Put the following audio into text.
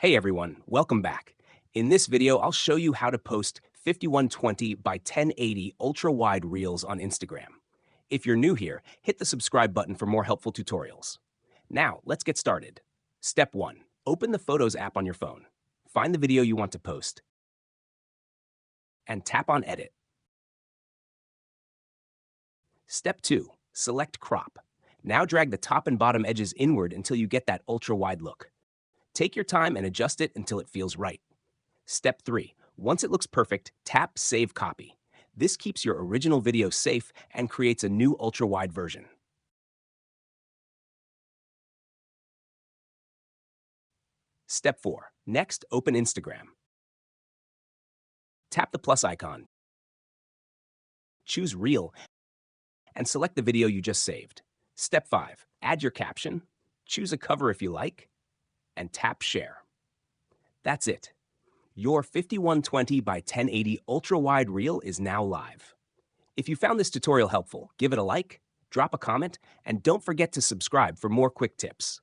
Hey everyone, welcome back. In this video, I'll show you how to post 5120 by 1080 ultra-wide reels on Instagram. If you're new here, hit the subscribe button for more helpful tutorials. Now, let's get started. Step 1. Open the Photos app on your phone. Find the video you want to post and tap on Edit. Step 2. Select Crop. Now drag the top and bottom edges inward until you get that ultra-wide look. Take your time and adjust it until it feels right. Step 3. Once it looks perfect, tap Save Copy. This keeps your original video safe and creates a new ultra-wide version. Step 4. Next, open Instagram. Tap the plus icon. Choose Reel and select the video you just saved. Step 5. Add your caption. Choose a cover if you like and tap Share. That's it. Your 5120 by 1080 ultra-wide reel is now live. If you found this tutorial helpful, give it a like, drop a comment, and don't forget to subscribe for more quick tips.